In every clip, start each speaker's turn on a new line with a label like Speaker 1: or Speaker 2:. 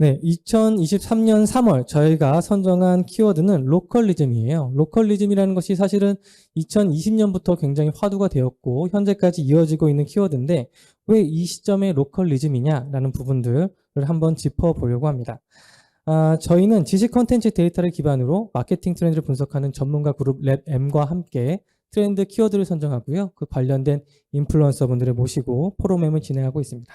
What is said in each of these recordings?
Speaker 1: 네, 2023년 3월 저희가 선정한 키워드는 로컬리즘이에요. 로컬리즘이라는 것이 사실은 2020년부터 굉장히 화두가 되었고 현재까지 이어지고 있는 키워드인데 왜 이 시점에 로컬리즘이냐라는 부분들을 한번 짚어보려고 합니다. 저희는 지식 콘텐츠 데이터를 기반으로 마케팅 트렌드를 분석하는 전문가 그룹 랩M과 함께 트렌드 키워드를 선정하고요. 그 관련된 인플루언서 분들을 모시고 포럼을 진행하고 있습니다.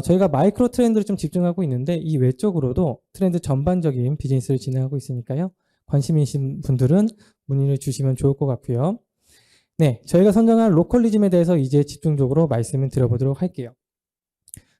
Speaker 1: 저희가 마이크로 트렌드를 좀 집중하고 있는데 이 외적으로도 트렌드 전반적인 비즈니스를 진행하고 있으니까요. 관심 있으신 분들은 문의를 주시면 좋을 것 같고요. 네, 저희가 선정한 로컬리즘에 대해서 이제 집중적으로 말씀을 드려보도록 할게요.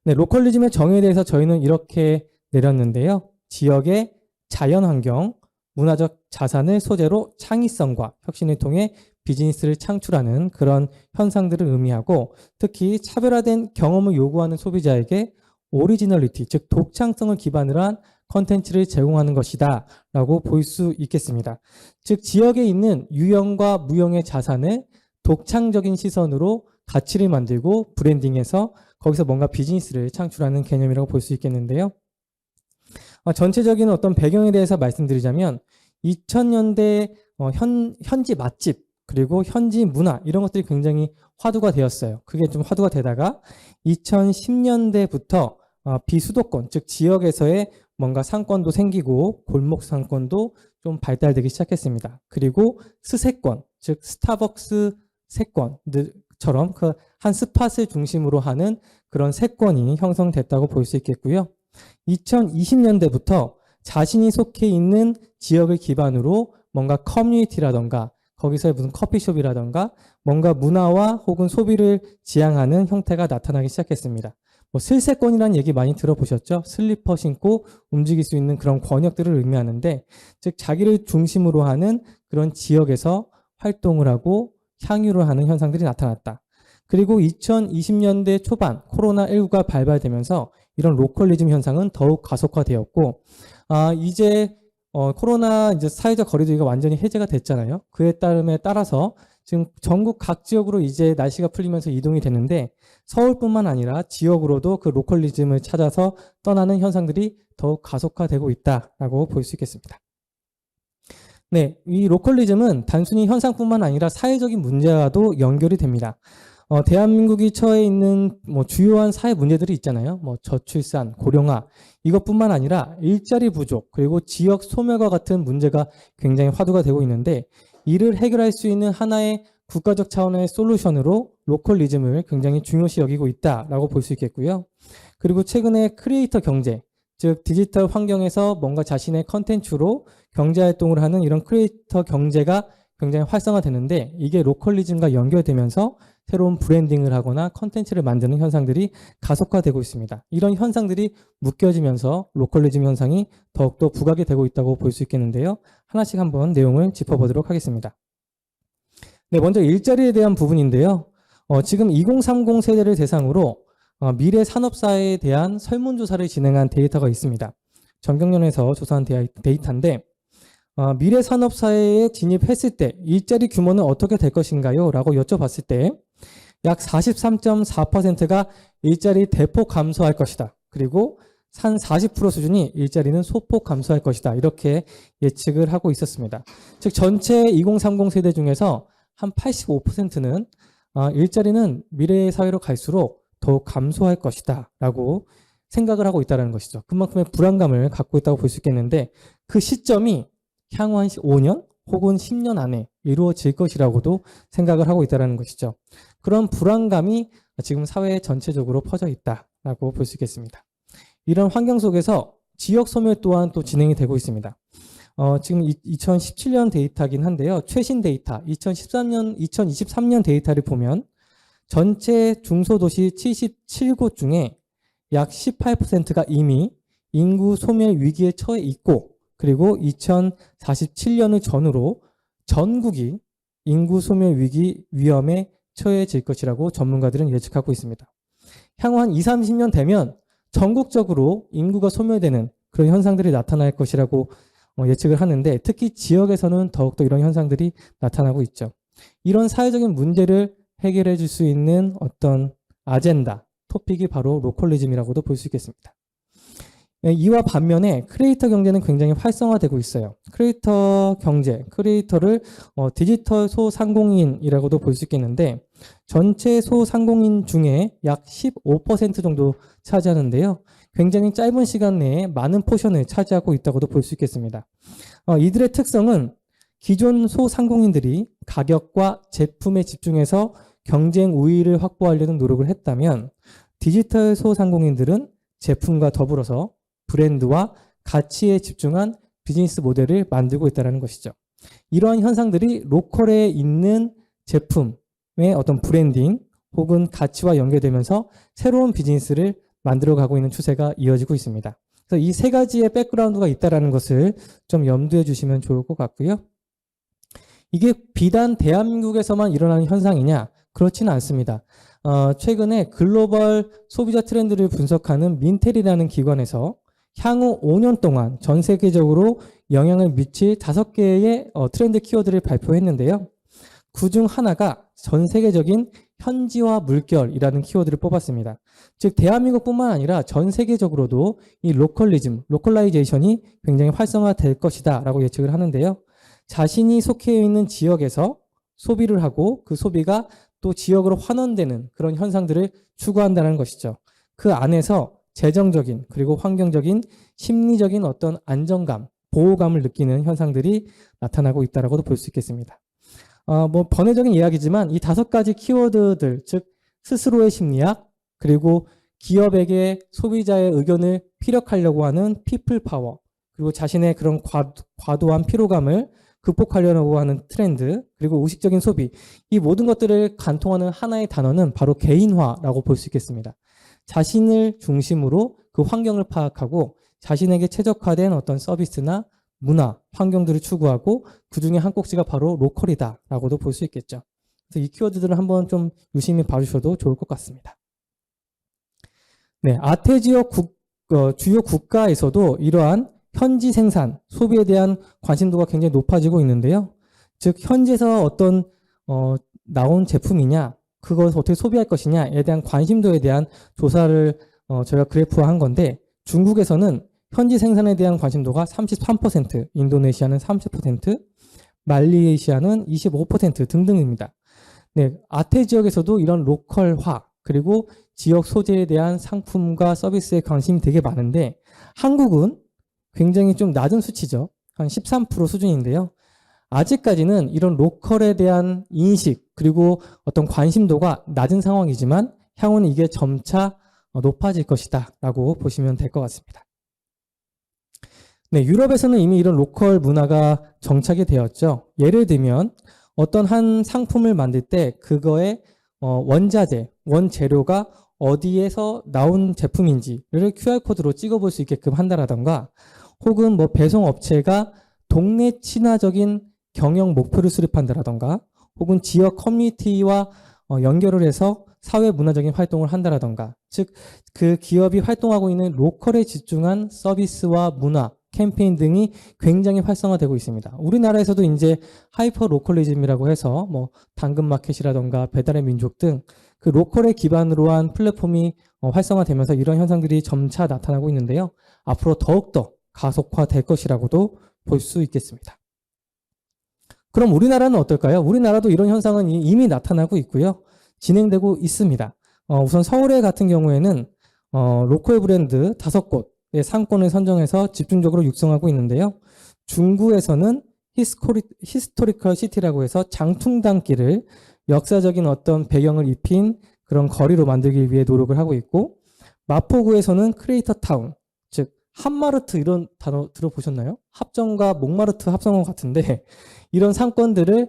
Speaker 1: 네, 로컬리즘의 정의에 대해서 저희는 이렇게 내렸는데요. 지역의 자연환경, 문화적 자산을 소재로 창의성과 혁신을 통해 비즈니스를 창출하는 그런 현상들을 의미하고 특히 차별화된 경험을 요구하는 소비자에게 오리지널리티, 즉 독창성을 기반으로 한 컨텐츠를 제공하는 것이다 라고 볼 수 있겠습니다. 즉 지역에 있는 유형과 무형의 자산을 독창적인 시선으로 가치를 만들고 브랜딩해서 거기서 뭔가 비즈니스를 창출하는 개념이라고 볼 수 있겠는데요. 전체적인 어떤 배경에 대해서 말씀드리자면 2000년대 현지 맛집 그리고 현지 문화 이런 것들이 굉장히 화두가 되었어요. 그게 좀 화두가 되다가 2010년대부터 비수도권 즉 지역에서의 뭔가 상권도 생기고 골목 상권도 좀 발달되기 시작했습니다. 그리고 스세권 즉 스타벅스 세권처럼 그 한 스팟을 중심으로 하는 그런 세권이 형성됐다고 볼 수 있겠고요. 2020년대부터 자신이 속해 있는 지역을 기반으로 뭔가 커뮤니티라던가 거기서의 무슨 커피숍이라던가 뭔가 문화와 혹은 소비를 지향하는 형태가 나타나기 시작했습니다. 뭐 슬세권이라는 얘기 많이 들어보셨죠? 슬리퍼 신고 움직일 수 있는 그런 권역들을 의미하는데 즉 자기를 중심으로 하는 그런 지역에서 활동을 하고 향유를 하는 현상들이 나타났다. 그리고 2020년대 초반 코로나19가 발발되면서 이런 로컬리즘 현상은 더욱 가속화되었고 이제 코로나 이제 사회적 거리두기가 완전히 해제가 됐잖아요. 그에 따라서 지금 전국 각 지역으로 이제 날씨가 풀리면서 이동이 되는데 서울뿐만 아니라 지역으로도 그 로컬리즘을 찾아서 떠나는 현상들이 더욱 가속화되고 있다라고 볼 수 있겠습니다. 네, 이 로컬리즘은 단순히 현상뿐만 아니라 사회적인 문제와도 연결이 됩니다. 대한민국이 처해 있는 뭐 주요한 사회 문제들이 있잖아요. 뭐 저출산, 고령화 이것뿐만 아니라 일자리 부족 그리고 지역 소멸과 같은 문제가 굉장히 화두가 되고 있는데 이를 해결할 수 있는 하나의 국가적 차원의 솔루션으로 로컬리즘을 굉장히 중요시 여기고 있다라고 볼 수 있겠고요. 그리고 최근에 크리에이터 경제, 즉 디지털 환경에서 뭔가 자신의 컨텐츠로 경제활동을 하는 이런 크리에이터 경제가 굉장히 활성화되는데 이게 로컬리즘과 연결되면서 새로운 브랜딩을 하거나 컨텐츠를 만드는 현상들이 가속화되고 있습니다. 이런 현상들이 묶여지면서 로컬리즘 현상이 더욱더 부각이 되고 있다고 볼 수 있겠는데요. 하나씩 한번 내용을 짚어보도록 하겠습니다. 네, 먼저 일자리에 대한 부분인데요. 지금 2030 세대를 대상으로 미래 산업사에 대한 설문조사를 진행한 데이터가 있습니다. 전경련에서 조사한 데이터인데 미래 산업사회에 진입했을 때 일자리 규모는 어떻게 될 것인가요? 라고 여쭤봤을 때 약 43.4%가 일자리 대폭 감소할 것이다. 그리고 한 40% 수준이 일자리는 소폭 감소할 것이다. 이렇게 예측을 하고 있었습니다. 즉 전체 2030 세대 중에서 한 85%는 일자리는 미래의 사회로 갈수록 더욱 감소할 것이다. 라고 생각을 하고 있다는 것이죠. 그만큼의 불안감을 갖고 있다고 볼 수 있겠는데 그 시점이 향후 한 5년 혹은 10년 안에 이루어질 것이라고도 생각을 하고 있다는 것이죠. 그런 불안감이 지금 사회 전체적으로 퍼져 있다라고 볼 수 있겠습니다. 이런 환경 속에서 지역 소멸 또한 또 진행이 되고 있습니다. 지금 2017년 데이터긴 한데요. 최신 데이터 2023년 데이터를 보면 전체 중소도시 77곳 중에 약 18%가 이미 인구 소멸 위기에 처해 있고 그리고 2047년을 전후로 전국이 인구 소멸 위기 위험에 처해질 것이라고 전문가들은 예측하고 있습니다. 향후 한 20, 30년 되면 전국적으로 인구가 소멸되는 그런 현상들이 나타날 것이라고 예측을 하는데 특히 지역에서는 더욱더 이런 현상들이 나타나고 있죠. 이런 사회적인 문제를 해결해 줄 수 있는 어떤 아젠다, 토픽이 바로 로컬리즘이라고도 볼 수 있겠습니다. 이와 반면에 크리에이터 경제는 굉장히 활성화되고 있어요. 크리에이터 경제, 크리에이터를 디지털 소상공인이라고도 볼 수 있겠는데 전체 소상공인 중에 약 15% 정도 차지하는데요. 굉장히 짧은 시간 내에 많은 포션을 차지하고 있다고도 볼 수 있겠습니다. 이들의 특성은 기존 소상공인들이 가격과 제품에 집중해서 경쟁 우위를 확보하려는 노력을 했다면 디지털 소상공인들은 제품과 더불어서 브랜드와 가치에 집중한 비즈니스 모델을 만들고 있다는 것이죠. 이러한 현상들이 로컬에 있는 제품의 어떤 브랜딩 혹은 가치와 연계되면서 새로운 비즈니스를 만들어가고 있는 추세가 이어지고 있습니다. 그래서 이 세 가지의 백그라운드가 있다는 것을 좀 염두에 주시면 좋을 것 같고요. 이게 비단 대한민국에서만 일어나는 현상이냐? 그렇지는 않습니다. 최근에 글로벌 소비자 트렌드를 분석하는 민텔이라는 기관에서 향후 5년 동안 전 세계적으로 영향을 미칠 5개의 트렌드 키워드를 발표했는데요. 그중 하나가 전 세계적인 현지화 물결이라는 키워드를 뽑았습니다. 즉 대한민국뿐만 아니라 전 세계적으로도 이 로컬라이제이션이 굉장히 활성화될 것이다 라고 예측을 하는데요. 자신이 속해 있는 지역에서 소비를 하고 그 소비가 또 지역으로 환원되는 그런 현상들을 추구한다는 것이죠. 그 안에서 재정적인 그리고 환경적인 심리적인 어떤 안정감, 보호감을 느끼는 현상들이 나타나고 있다라고도 볼 수 있겠습니다. 번외적인 이야기지만 이 5가지 키워드들, 즉 스스로의 심리학, 그리고 기업에게 소비자의 의견을 피력하려고 하는 피플 파워, 그리고 자신의 그런 과도한 피로감을 극복하려고 하는 트렌드, 그리고 의식적인 소비, 이 모든 것들을 관통하는 하나의 단어는 바로 개인화라고 볼 수 있겠습니다. 자신을 중심으로 그 환경을 파악하고 자신에게 최적화된 어떤 서비스나 문화, 환경들을 추구하고 그 중에 한 꼭지가 바로 로컬이다라고도 볼 수 있겠죠. 그래서 이 키워드들을 한번 좀 유심히 봐주셔도 좋을 것 같습니다. 네, 아태 지역 주요 국가에서도 이러한 현지 생산, 소비에 대한 관심도가 굉장히 높아지고 있는데요. 즉 현지에서 어떤 나온 제품이냐, 그것을 어떻게 소비할 것이냐에 대한 관심도에 대한 조사를 저희가 그래프화한 건데 중국에서는 현지 생산에 대한 관심도가 33%, 인도네시아는 30%, 말레이시아는 25% 등등입니다. 네, 아태 지역에서도 이런 로컬화 그리고 지역 소재에 대한 상품과 서비스에 관심이 되게 많은데 한국은 굉장히 좀 낮은 수치죠. 한 13% 수준인데요. 아직까지는 이런 로컬에 대한 인식 그리고 어떤 관심도가 낮은 상황이지만 향후는 이게 점차 높아질 것이다 라고 보시면 될 것 같습니다. 네, 유럽에서는 이미 이런 로컬 문화가 정착이 되었죠. 예를 들면 어떤 한 상품을 만들 때 그거의 원자재, 원재료가 어디에서 나온 제품인지를 QR코드로 찍어볼 수 있게끔 한다라던가 혹은 뭐 배송업체가 동네 친화적인 경영 목표를 수립한다라던가 혹은 지역 커뮤니티와 연결을 해서 사회 문화적인 활동을 한다라던가 즉 그 기업이 활동하고 있는 로컬에 집중한 서비스와 문화, 캠페인 등이 굉장히 활성화되고 있습니다. 우리나라에서도 이제 하이퍼 로컬리즘이라고 해서 뭐 당근마켓이라던가 배달의 민족 등 그 로컬에 기반으로 한 플랫폼이 활성화되면서 이런 현상들이 점차 나타나고 있는데요. 앞으로 더욱더 가속화될 것이라고도 볼 수 있겠습니다. 그럼 우리나라는 어떨까요? 우리나라도 이런 현상은 이미 나타나고 있고요. 진행되고 있습니다. 우선 서울에 같은 경우에는 로컬 브랜드 5곳의 상권을 선정해서 집중적으로 육성하고 있는데요. 중구에서는 히스토리컬 시티라고 해서 장퉁단길을 역사적인 어떤 배경을 입힌 그런 거리로 만들기 위해 노력을 하고 있고 마포구에서는 크리에이터 타운, 즉 한마르트 이런 단어 들어보셨나요? 합정과 몽마르트 합성어 같은데 이런 상권들을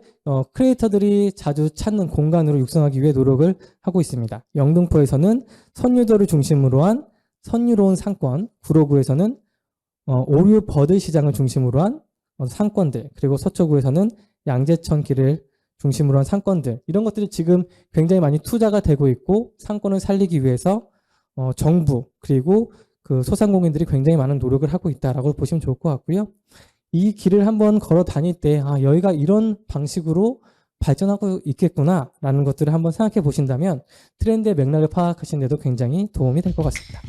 Speaker 1: 크리에이터들이 자주 찾는 공간으로 육성하기 위해 노력을 하고 있습니다. 영등포에서는 선유도를 중심으로 한 선유로운 상권, 구로구에서는 오류 버드 시장을 중심으로 한 상권들, 그리고 서초구에서는 양재천 길을 중심으로 한 상권들, 이런 것들이 지금 굉장히 많이 투자가 되고 있고 상권을 살리기 위해서 정부 그리고 그 소상공인들이 굉장히 많은 노력을 하고 있다라고 보시면 좋을 것 같고요. 이 길을 한번 걸어 다닐 때 여기가 이런 방식으로 발전하고 있겠구나라는 것들을 한번 생각해 보신다면 트렌드의 맥락을 파악하시는 데도 굉장히 도움이 될 것 같습니다.